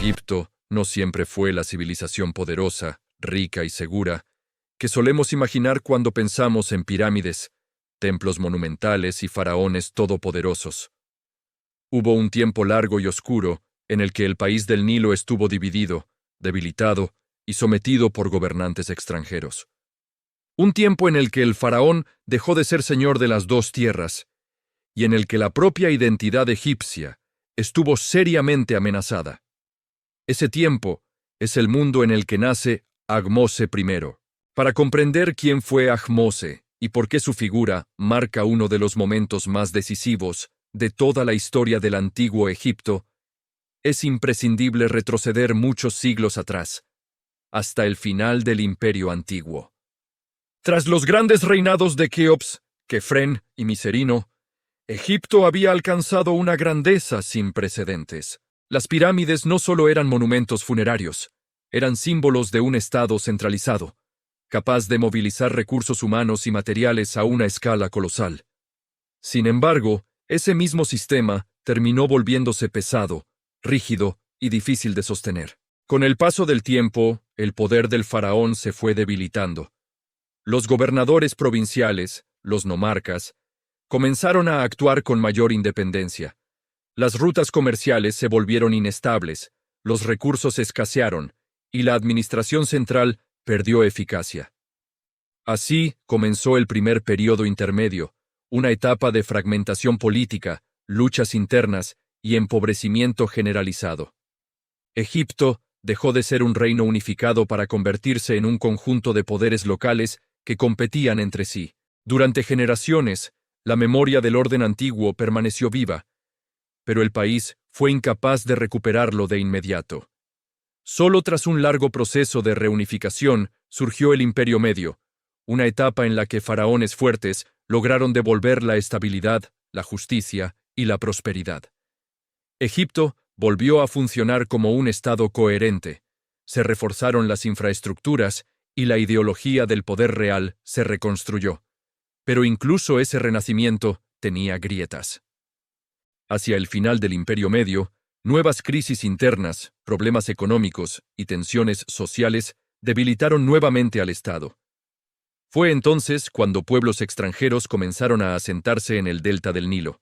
Egipto no siempre fue la civilización poderosa, rica y segura que solemos imaginar cuando pensamos en pirámides, templos monumentales y faraones todopoderosos. Hubo un tiempo largo y oscuro en el que el país del Nilo estuvo dividido, debilitado y sometido por gobernantes extranjeros. Un tiempo en el que el faraón dejó de ser señor de las dos tierras y en el que la propia identidad egipcia estuvo seriamente amenazada. Ese tiempo es el mundo en el que nace Ahmose I. Para comprender quién fue Ahmose y por qué su figura marca uno de los momentos más decisivos de toda la historia del antiguo Egipto, es imprescindible retroceder muchos siglos atrás, hasta el final del Imperio Antiguo. Tras los grandes reinados de Keops, Kefren y Miserino, Egipto había alcanzado una grandeza sin precedentes. Las pirámides no solo eran monumentos funerarios, eran símbolos de un Estado centralizado, capaz de movilizar recursos humanos y materiales a una escala colosal. Sin embargo, ese mismo sistema terminó volviéndose pesado, rígido y difícil de sostener. Con el paso del tiempo, el poder del faraón se fue debilitando. Los gobernadores provinciales, los nomarcas, comenzaron a actuar con mayor independencia. Las rutas comerciales se volvieron inestables, los recursos escasearon y la administración central perdió eficacia. Así comenzó el primer período intermedio, una etapa de fragmentación política, luchas internas y empobrecimiento generalizado. Egipto dejó de ser un reino unificado para convertirse en un conjunto de poderes locales que competían entre sí. Durante generaciones, la memoria del orden antiguo permaneció viva, pero el país fue incapaz de recuperarlo de inmediato. Solo tras un largo proceso de reunificación surgió el Imperio Medio, una etapa en la que faraones fuertes lograron devolver la estabilidad, la justicia y la prosperidad. Egipto volvió a funcionar como un Estado coherente, se reforzaron las infraestructuras y la ideología del poder real se reconstruyó. Pero incluso ese renacimiento tenía grietas. Hacia el final del Imperio Medio, nuevas crisis internas, problemas económicos y tensiones sociales debilitaron nuevamente al Estado. Fue entonces cuando pueblos extranjeros comenzaron a asentarse en el delta del Nilo.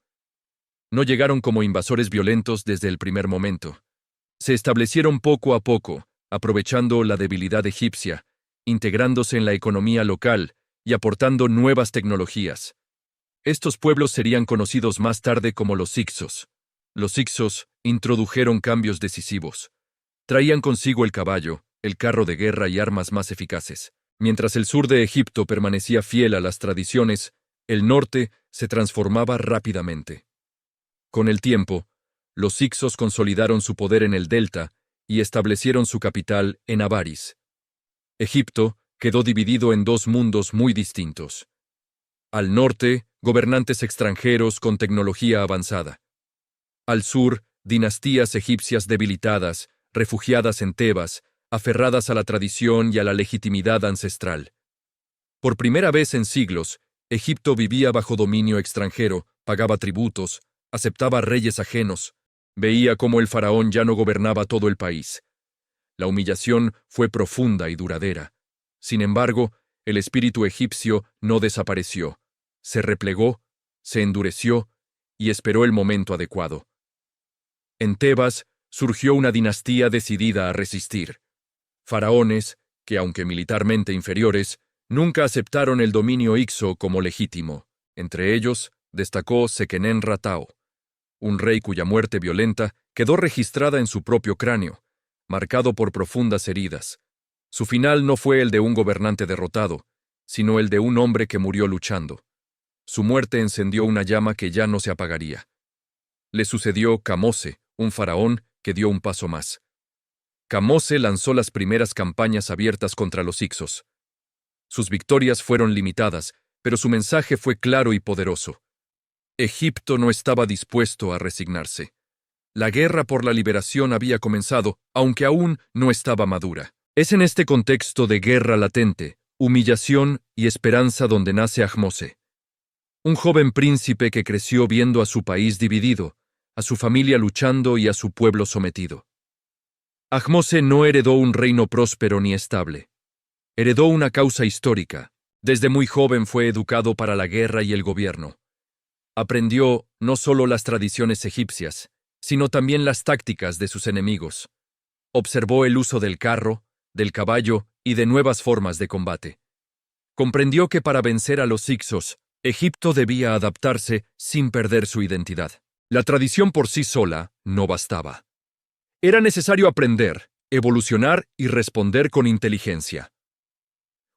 No llegaron como invasores violentos desde el primer momento. Se establecieron poco a poco, aprovechando la debilidad egipcia, integrándose en la economía local y aportando nuevas tecnologías. Estos pueblos serían conocidos más tarde como los Hyksos. Los Hyksos introdujeron cambios decisivos. Traían consigo el caballo, el carro de guerra y armas más eficaces. Mientras el sur de Egipto permanecía fiel a las tradiciones, el norte se transformaba rápidamente. Con el tiempo, los Hyksos consolidaron su poder en el delta y establecieron su capital en Avaris. Egipto quedó dividido en dos mundos muy distintos. Al norte, gobernantes extranjeros con tecnología avanzada. Al sur, dinastías egipcias debilitadas, refugiadas en Tebas, aferradas a la tradición y a la legitimidad ancestral. Por primera vez en siglos, Egipto vivía bajo dominio extranjero, pagaba tributos, aceptaba reyes ajenos, veía cómo el faraón ya no gobernaba todo el país. La humillación fue profunda y duradera. Sin embargo, el espíritu egipcio no desapareció. Se replegó, se endureció y esperó el momento adecuado. En Tebas surgió una dinastía decidida a resistir. Faraones, que aunque militarmente inferiores, nunca aceptaron el dominio hicso como legítimo. Entre ellos, destacó Seqenen-Ratao, un rey cuya muerte violenta quedó registrada en su propio cráneo, marcado por profundas heridas. Su final no fue el de un gobernante derrotado, sino el de un hombre que murió luchando. Su muerte encendió una llama que ya no se apagaría. Le sucedió Kamose, un faraón que dio un paso más. Kamose lanzó las primeras campañas abiertas contra los Hyksos. Sus victorias fueron limitadas, pero su mensaje fue claro y poderoso. Egipto no estaba dispuesto a resignarse. La guerra por la liberación había comenzado, aunque aún no estaba madura. Es en este contexto de guerra latente, humillación y esperanza donde nace Ahmose. Un joven príncipe que creció viendo a su país dividido, a su familia luchando y a su pueblo sometido. Ahmose no heredó un reino próspero ni estable. Heredó una causa histórica. Desde muy joven fue educado para la guerra y el gobierno. Aprendió no solo las tradiciones egipcias, sino también las tácticas de sus enemigos. Observó el uso del carro, del caballo y de nuevas formas de combate. Comprendió que para vencer a los Hicsos, Egipto debía adaptarse sin perder su identidad. La tradición por sí sola no bastaba. Era necesario aprender, evolucionar y responder con inteligencia.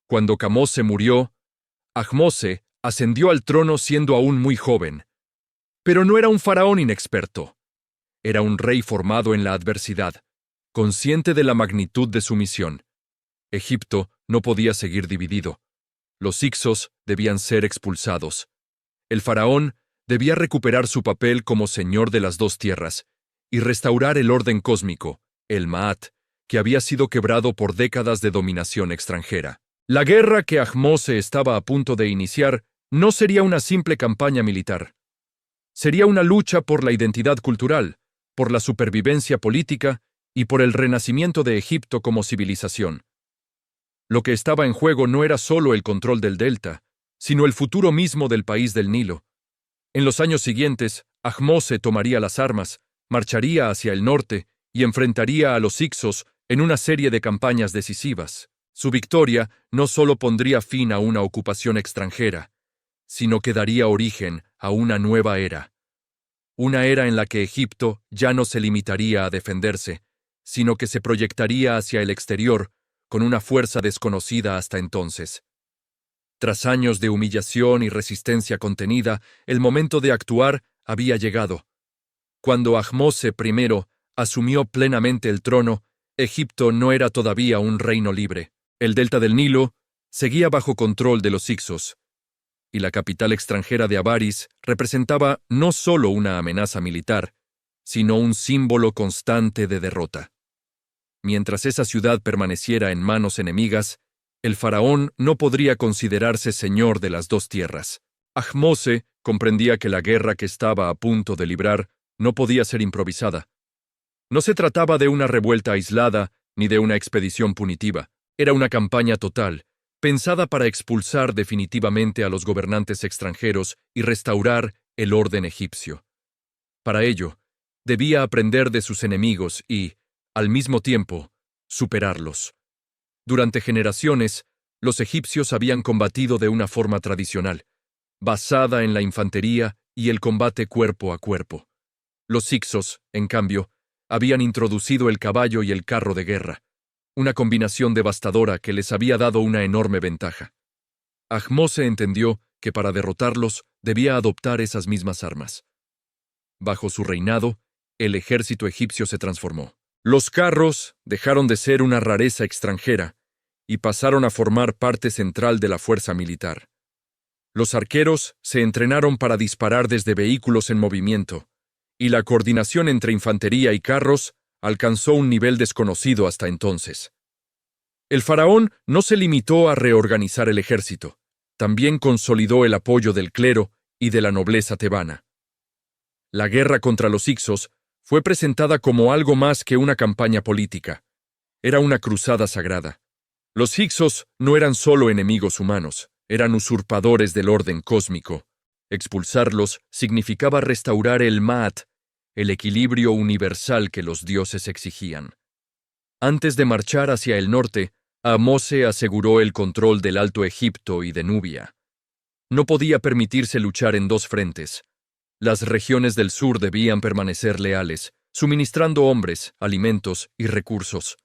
Cuando Kamose murió, Ahmose ascendió al trono siendo aún muy joven. Pero no era un faraón inexperto. Era un rey formado en la adversidad, consciente de la magnitud de su misión. Egipto no podía seguir dividido. Los Hicsos debían ser expulsados. El faraón debía recuperar su papel como señor de las dos tierras y restaurar el orden cósmico, el Maat, que había sido quebrado por décadas de dominación extranjera. La guerra que Ahmose estaba a punto de iniciar no sería una simple campaña militar. Sería una lucha por la identidad cultural, por la supervivencia política y por el renacimiento de Egipto como civilización. Lo que estaba en juego no era solo el control del delta, sino el futuro mismo del país del Nilo. En los años siguientes, Ahmose tomaría las armas, marcharía hacia el norte y enfrentaría a los Hicsos en una serie de campañas decisivas. Su victoria no solo pondría fin a una ocupación extranjera, sino que daría origen a una nueva era. Una era en la que Egipto ya no se limitaría a defenderse, sino que se proyectaría hacia el exterior con una fuerza desconocida hasta entonces. Tras años de humillación y resistencia contenida, el momento de actuar había llegado. Cuando Ahmose I asumió plenamente el trono, Egipto no era todavía un reino libre. El delta del Nilo seguía bajo control de los Hicsos, y la capital extranjera de Avaris representaba no solo una amenaza militar, sino un símbolo constante de derrota. Mientras esa ciudad permaneciera en manos enemigas, el faraón no podría considerarse señor de las dos tierras. Ahmose comprendía que la guerra que estaba a punto de librar no podía ser improvisada. No se trataba de una revuelta aislada ni de una expedición punitiva. Era una campaña total, pensada para expulsar definitivamente a los gobernantes extranjeros y restaurar el orden egipcio. Para ello, debía aprender de sus enemigos y, al mismo tiempo, superarlos. Durante generaciones, los egipcios habían combatido de una forma tradicional, basada en la infantería y el combate cuerpo a cuerpo. Los Hicsos, en cambio, habían introducido el caballo y el carro de guerra, una combinación devastadora que les había dado una enorme ventaja. Ahmose entendió que para derrotarlos debía adoptar esas mismas armas. Bajo su reinado, el ejército egipcio se transformó. Los carros dejaron de ser una rareza extranjera y pasaron a formar parte central de la fuerza militar. Los arqueros se entrenaron para disparar desde vehículos en movimiento, y la coordinación entre infantería y carros alcanzó un nivel desconocido hasta entonces. El faraón no se limitó a reorganizar el ejército, también consolidó el apoyo del clero y de la nobleza tebana. La guerra contra los Hicsos fue presentada como algo más que una campaña política. Era una cruzada sagrada. Los Hicsos no eran solo enemigos humanos, eran usurpadores del orden cósmico. Expulsarlos significaba restaurar el Maat, el equilibrio universal que los dioses exigían. Antes de marchar hacia el norte, Ahmose aseguró el control del Alto Egipto y de Nubia. No podía permitirse luchar en dos frentes. Las regiones del sur debían permanecer leales, suministrando hombres, alimentos y recursos.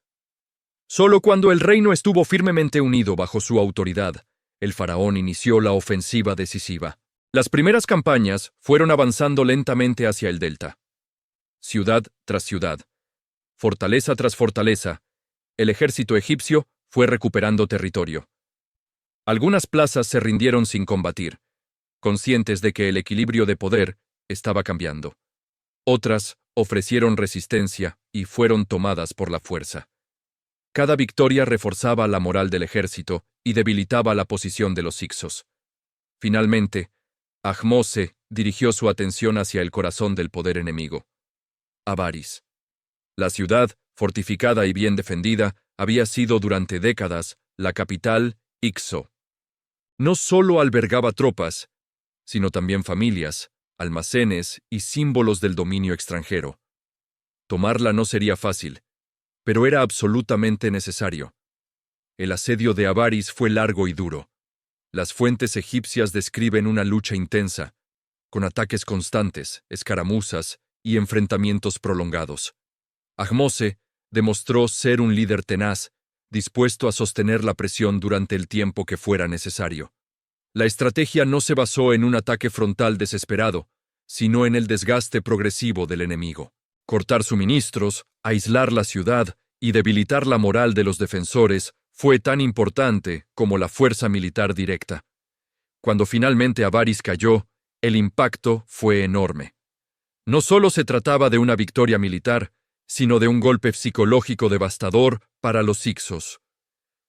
Solo cuando el reino estuvo firmemente unido bajo su autoridad, el faraón inició la ofensiva decisiva. Las primeras campañas fueron avanzando lentamente hacia el delta. Ciudad tras ciudad, fortaleza tras fortaleza, el ejército egipcio fue recuperando territorio. Algunas plazas se rindieron sin combatir, conscientes de que el equilibrio de poder estaba cambiando. Otras ofrecieron resistencia y fueron tomadas por la fuerza. Cada victoria reforzaba la moral del ejército y debilitaba la posición de los Hicsos. Finalmente, Ahmose dirigió su atención hacia el corazón del poder enemigo, Avaris. La ciudad fortificada y bien defendida, había sido durante décadas la capital Ixo. No solo albergaba tropas, sino también familias, almacenes y símbolos del dominio extranjero. Tomarla no sería fácil, pero era absolutamente necesario. El asedio de Avaris fue largo y duro. Las fuentes egipcias describen una lucha intensa, con ataques constantes, escaramuzas y enfrentamientos prolongados. Ahmose demostró ser un líder tenaz, dispuesto a sostener la presión durante el tiempo que fuera necesario. La estrategia no se basó en un ataque frontal desesperado, sino en el desgaste progresivo del enemigo. Cortar suministros, aislar la ciudad y debilitar la moral de los defensores fue tan importante como la fuerza militar directa. Cuando finalmente Avaris cayó, el impacto fue enorme. No solo se trataba de una victoria militar, sino de un golpe psicológico devastador para los hicsos.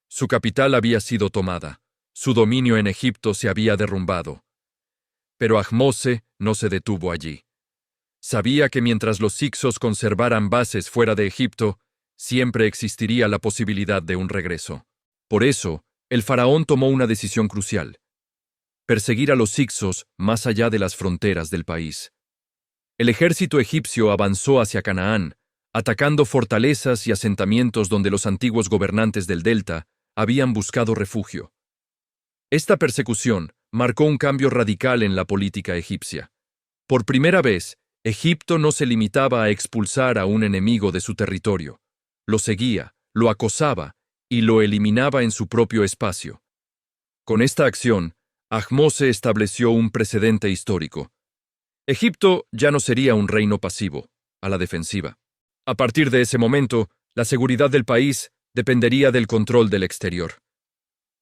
Su capital había sido tomada, su dominio en Egipto se había derrumbado. Pero Ahmose no se detuvo allí. Sabía que mientras los hicsos conservaran bases fuera de Egipto, siempre existiría la posibilidad de un regreso. Por eso, el faraón tomó una decisión crucial: perseguir a los hicsos más allá de las fronteras del país. El ejército egipcio avanzó hacia Canaán, atacando fortalezas y asentamientos donde los antiguos gobernantes del delta habían buscado refugio. Esta persecución marcó un cambio radical en la política egipcia. Por primera vez, Egipto no se limitaba a expulsar a un enemigo de su territorio. Lo seguía, lo acosaba y lo eliminaba en su propio espacio. Con esta acción, Ahmose estableció un precedente histórico. Egipto ya no sería un reino pasivo, a la defensiva. A partir de ese momento, la seguridad del país dependería del control del exterior.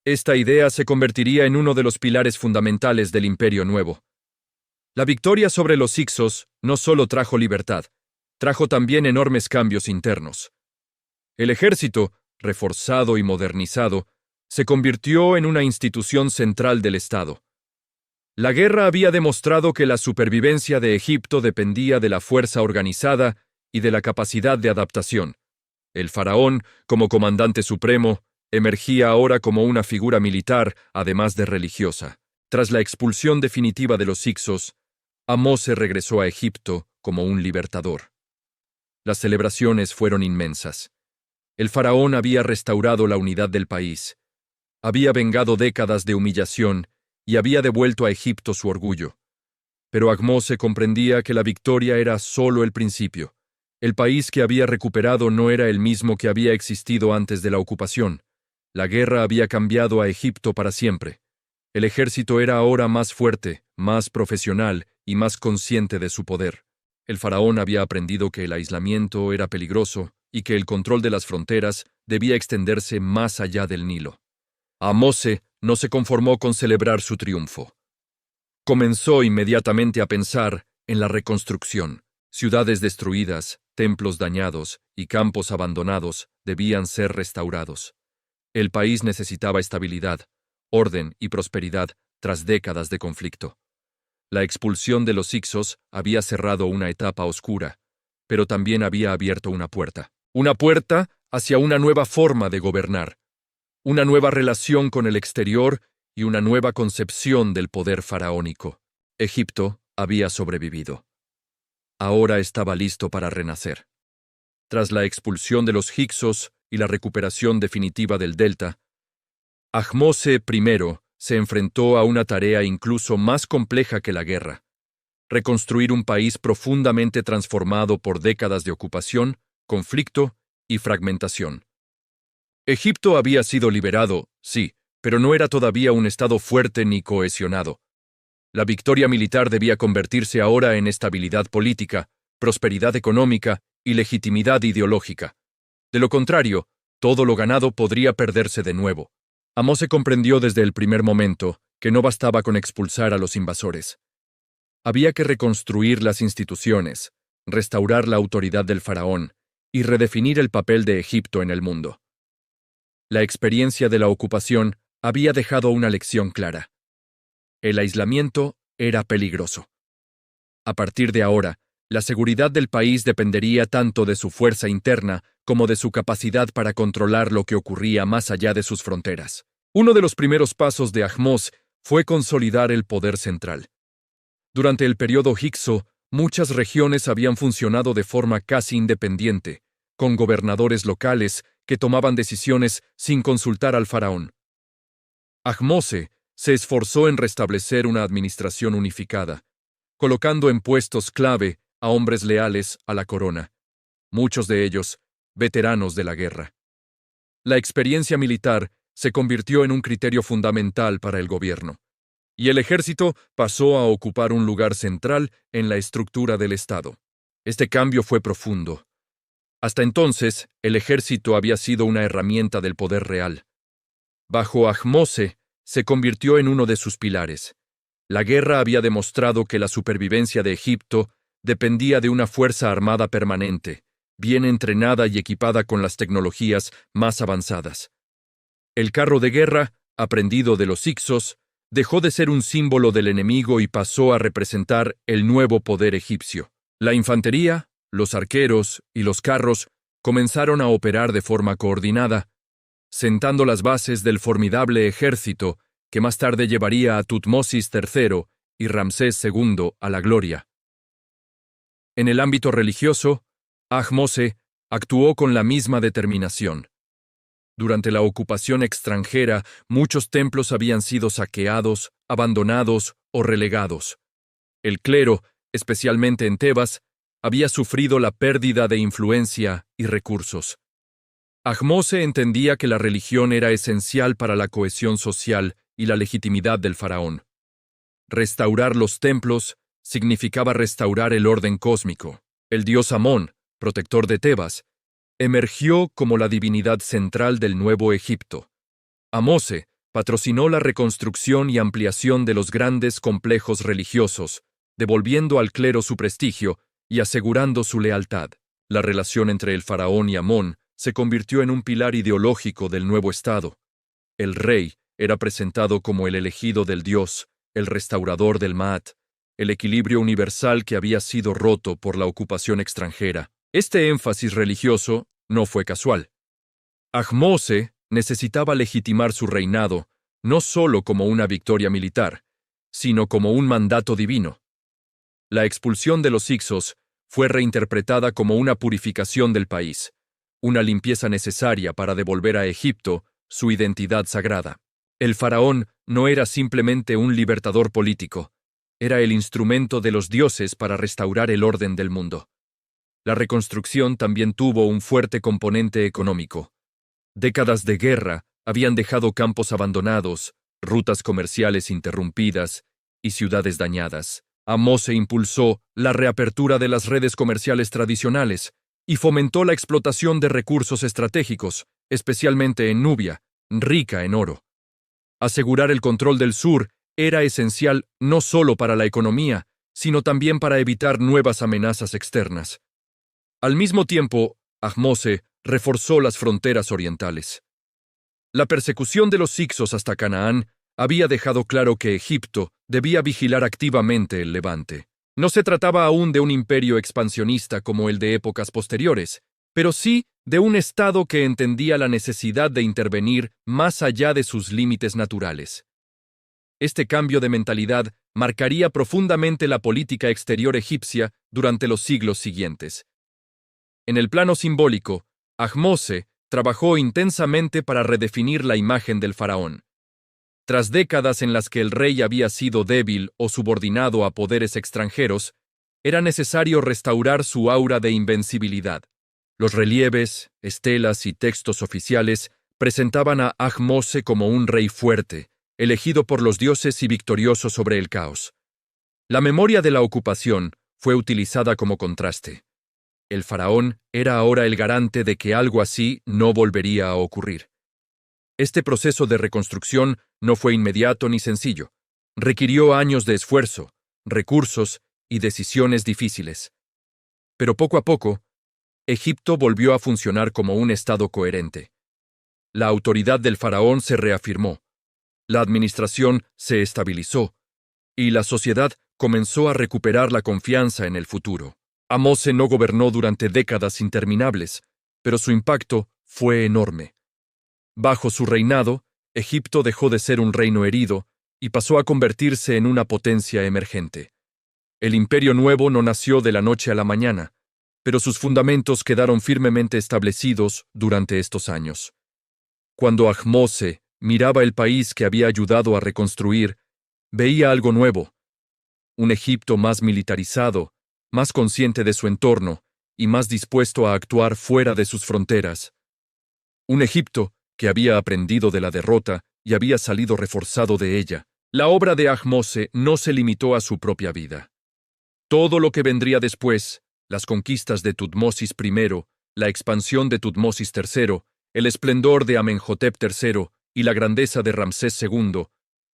Esta idea se convertiría en uno de los pilares fundamentales del Imperio Nuevo. La victoria sobre los hicsos no solo trajo libertad, trajo también enormes cambios internos. El ejército, reforzado y modernizado, se convirtió en una institución central del Estado. La guerra había demostrado que la supervivencia de Egipto dependía de la fuerza organizada y de la capacidad de adaptación. El faraón, como comandante supremo, emergía ahora como una figura militar, además de religiosa. Tras la expulsión definitiva de los hicsos, Ahmose regresó a Egipto como un libertador. Las celebraciones fueron inmensas. El faraón había restaurado la unidad del país, había vengado décadas de humillación y había devuelto a Egipto su orgullo. Pero Ahmose comprendía que la victoria era solo el principio. El país que había recuperado no era el mismo que había existido antes de la ocupación. La guerra había cambiado a Egipto para siempre. El ejército era ahora más fuerte, más profesional y más consciente de su poder. El faraón había aprendido que el aislamiento era peligroso y que el control de las fronteras debía extenderse más allá del Nilo. Ahmose no se conformó con celebrar su triunfo. Comenzó inmediatamente a pensar en la reconstrucción. Ciudades destruidas, templos dañados y campos abandonados debían ser restaurados. El país necesitaba estabilidad, orden y prosperidad tras décadas de conflicto. La expulsión de los hicsos había cerrado una etapa oscura, pero también había abierto una puerta. Una puerta hacia una nueva forma de gobernar, una nueva relación con el exterior y una nueva concepción del poder faraónico. Egipto había sobrevivido. Ahora estaba listo para renacer. Tras la expulsión de los hicsos y la recuperación definitiva del delta, Ahmose I se enfrentó a una tarea incluso más compleja que la guerra: reconstruir un país profundamente transformado por décadas de ocupación, conflicto y fragmentación. Egipto había sido liberado, sí, pero no era todavía un estado fuerte ni cohesionado. La victoria militar debía convertirse ahora en estabilidad política, prosperidad económica y legitimidad ideológica. De lo contrario, todo lo ganado podría perderse de nuevo. Ahmose comprendió desde el primer momento que no bastaba con expulsar a los invasores. Había que reconstruir las instituciones, restaurar la autoridad del faraón y redefinir el papel de Egipto en el mundo. La experiencia de la ocupación había dejado una lección clara. El aislamiento era peligroso. A partir de ahora, La seguridad del país dependería tanto de su fuerza interna como de su capacidad para controlar lo que ocurría más allá de sus fronteras. Uno de los primeros pasos de Ahmose fue consolidar el poder central. Durante el periodo Hyksos, muchas regiones habían funcionado de forma casi independiente, con gobernadores locales que tomaban decisiones sin consultar al faraón. Ahmose se esforzó en restablecer una administración unificada, colocando en puestos clave a hombres leales a la corona, muchos de ellos veteranos de la guerra. La experiencia militar se convirtió en un criterio fundamental para el gobierno, y el ejército pasó a ocupar un lugar central en la estructura del Estado. Este cambio fue profundo. Hasta entonces, el ejército había sido una herramienta del poder real. Bajo Ahmose, se convirtió en uno de sus pilares. La guerra había demostrado que la supervivencia de Egipto dependía de una fuerza armada permanente, bien entrenada y equipada con las tecnologías más avanzadas. El carro de guerra, aprendido de los Hyksos, dejó de ser un símbolo del enemigo y pasó a representar el nuevo poder egipcio. La infantería, los arqueros y los carros comenzaron a operar de forma coordinada, sentando las bases del formidable ejército que más tarde llevaría a Tutmosis III y Ramsés II a la gloria. En el ámbito religioso, Ahmose actuó con la misma determinación. Durante la ocupación extranjera, muchos templos habían sido saqueados, abandonados o relegados. El clero, especialmente en Tebas, había sufrido la pérdida de influencia y recursos. Ahmose entendía que la religión era esencial para la cohesión social y la legitimidad del faraón. Restaurar los templos significaba restaurar el orden cósmico. El dios Amón, protector de Tebas, emergió como la divinidad central del Nuevo Egipto. Ahmose patrocinó la reconstrucción y ampliación de los grandes complejos religiosos, devolviendo al clero su prestigio y asegurando su lealtad. La relación entre el faraón y Amón se convirtió en un pilar ideológico del nuevo Estado. El rey era presentado como el elegido del dios, el restaurador del Maat, el equilibrio universal que había sido roto por la ocupación extranjera. Este énfasis religioso no fue casual. Ahmose necesitaba legitimar su reinado no solo como una victoria militar, sino como un mandato divino. La expulsión de los Hyksos fue reinterpretada como una purificación del país, una limpieza necesaria para devolver a Egipto su identidad sagrada. El faraón no era simplemente un libertador político, era el instrumento de los dioses para restaurar el orden del mundo. La reconstrucción también tuvo un fuerte componente económico. Décadas de guerra habían dejado campos abandonados, rutas comerciales interrumpidas y ciudades dañadas. Ahmose impulsó la reapertura de las redes comerciales tradicionales y fomentó la explotación de recursos estratégicos, especialmente en Nubia, rica en oro. Asegurar el control del sur era esencial no solo para la economía, sino también para evitar nuevas amenazas externas. Al mismo tiempo, Ahmose reforzó las fronteras orientales. La persecución de los Hyksos hasta Canaán había dejado claro que Egipto debía vigilar activamente el Levante. No se trataba aún de un imperio expansionista como el de épocas posteriores, pero sí de un Estado que entendía la necesidad de intervenir más allá de sus límites naturales. Este cambio de mentalidad marcaría profundamente la política exterior egipcia durante los siglos siguientes. En el plano simbólico, Ahmose trabajó intensamente para redefinir la imagen del faraón. Tras décadas en las que el rey había sido débil o subordinado a poderes extranjeros, era necesario restaurar su aura de invencibilidad. Los relieves, estelas y textos oficiales presentaban a Ahmose como un rey fuerte, elegido por los dioses y victorioso sobre el caos. La memoria de la ocupación fue utilizada como contraste. El faraón era ahora el garante de que algo así no volvería a ocurrir. Este proceso de reconstrucción no fue inmediato ni sencillo. Requirió años de esfuerzo, recursos y decisiones difíciles. Pero poco a poco, Egipto volvió a funcionar como un estado coherente. La autoridad del faraón se reafirmó, la administración se estabilizó, y la sociedad comenzó a recuperar la confianza en el futuro. Ahmose no gobernó durante décadas interminables, pero su impacto fue enorme. Bajo su reinado, Egipto dejó de ser un reino herido y pasó a convertirse en una potencia emergente. El Imperio Nuevo no nació de la noche a la mañana, pero sus fundamentos quedaron firmemente establecidos durante estos años. Cuando Ahmose miraba el país que había ayudado a reconstruir, veía algo nuevo: un Egipto más militarizado, más consciente de su entorno y más dispuesto a actuar fuera de sus fronteras. Un Egipto que había aprendido de la derrota y había salido reforzado de ella. La obra de Ahmose no se limitó a su propia vida. Todo lo que vendría después, las conquistas de Tutmosis I, la expansión de Tutmosis III, el esplendor de Amenhotep III y la grandeza de Ramsés II,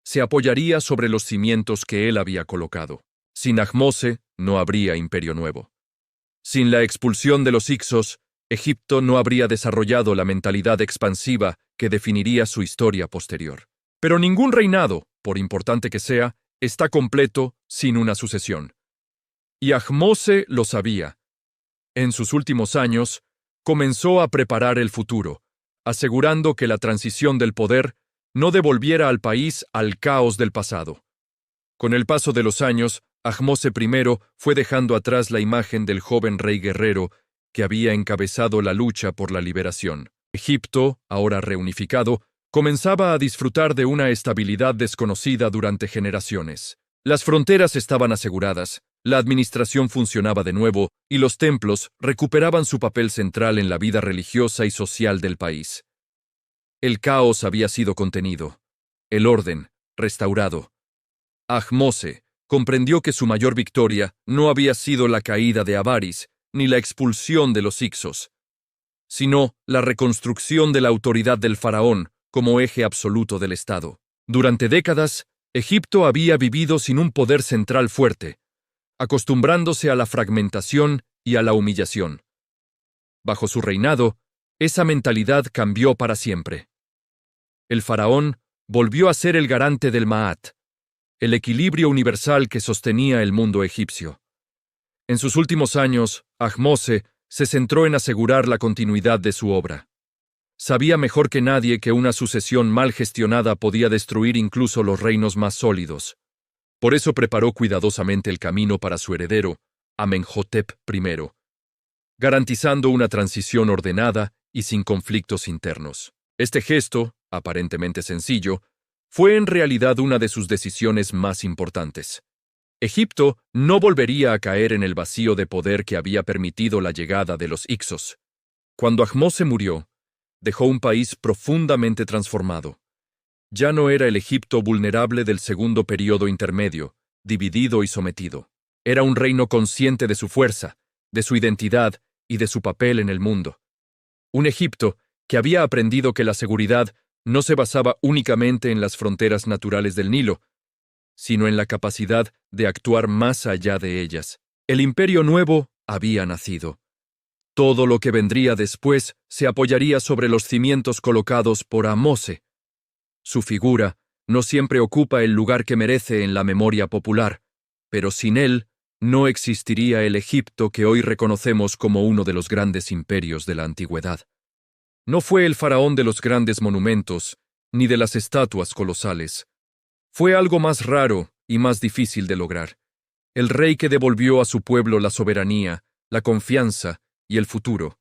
se apoyaría sobre los cimientos que él había colocado. Sin Ahmose no habría Imperio Nuevo. Sin la expulsión de los Hicsos, Egipto no habría desarrollado la mentalidad expansiva que definiría su historia posterior. Pero ningún reinado, por importante que sea, está completo sin una sucesión. Y Ahmose lo sabía. En sus últimos años, comenzó a preparar el futuro, asegurando que la transición del poder no devolviera al país al caos del pasado. Con el paso de los años, Ahmose I fue dejando atrás la imagen del joven rey guerrero que había encabezado la lucha por la liberación. Egipto, ahora reunificado, comenzaba a disfrutar de una estabilidad desconocida durante generaciones. Las fronteras estaban aseguradas, la administración funcionaba de nuevo y los templos recuperaban su papel central en la vida religiosa y social del país. El caos había sido contenido, el orden restaurado. Ahmose comprendió que su mayor victoria no había sido la caída de Avaris ni la expulsión de los Hicsos, sino la reconstrucción de la autoridad del faraón como eje absoluto del Estado. Durante décadas, Egipto había vivido sin un poder central fuerte, acostumbrándose a la fragmentación y a la humillación. Bajo su reinado, esa mentalidad cambió para siempre. El faraón volvió a ser el garante del Ma'at, el equilibrio universal que sostenía el mundo egipcio. En sus últimos años, Ahmose se centró en asegurar la continuidad de su obra. Sabía mejor que nadie que una sucesión mal gestionada podía destruir incluso los reinos más sólidos. Por eso preparó cuidadosamente el camino para su heredero, Amenhotep I, garantizando una transición ordenada y sin conflictos internos. Este gesto, aparentemente sencillo, fue en realidad una de sus decisiones más importantes. Egipto no volvería a caer en el vacío de poder que había permitido la llegada de los Hicsos. Cuando Ahmose murió, dejó un país profundamente transformado. Ya no era el Egipto vulnerable del segundo período intermedio, dividido y sometido. Era un reino consciente de su fuerza, de su identidad y de su papel en el mundo. Un Egipto que había aprendido que la seguridad no se basaba únicamente en las fronteras naturales del Nilo, sino en la capacidad de actuar más allá de ellas. El Imperio Nuevo había nacido. Todo lo que vendría después se apoyaría sobre los cimientos colocados por Ahmose. Su figura no siempre ocupa el lugar que merece en la memoria popular, pero sin él no existiría el Egipto que hoy reconocemos como uno de los grandes imperios de la antigüedad. No fue el faraón de los grandes monumentos, ni de las estatuas colosales. Fue algo más raro y más difícil de lograr. El rey que devolvió a su pueblo la soberanía, la confianza y el futuro.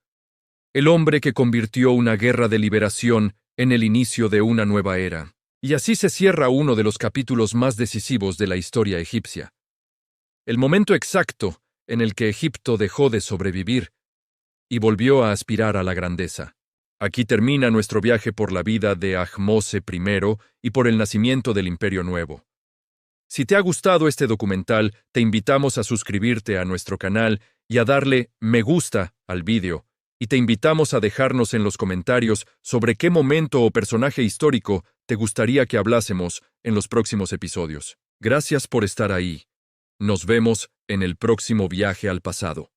El hombre que convirtió una guerra de liberación en el inicio de una nueva era. Y así se cierra uno de los capítulos más decisivos de la historia egipcia. El momento exacto en el que Egipto dejó de sobrevivir y volvió a aspirar a la grandeza. Aquí termina nuestro viaje por la vida de Ahmose I y por el nacimiento del Imperio Nuevo. Si te ha gustado este documental, te invitamos a suscribirte a nuestro canal y a darle me gusta al vídeo, y te invitamos a dejarnos en los comentarios sobre qué momento o personaje histórico te gustaría que hablásemos en los próximos episodios. Gracias por estar ahí. Nos vemos en el próximo viaje al pasado.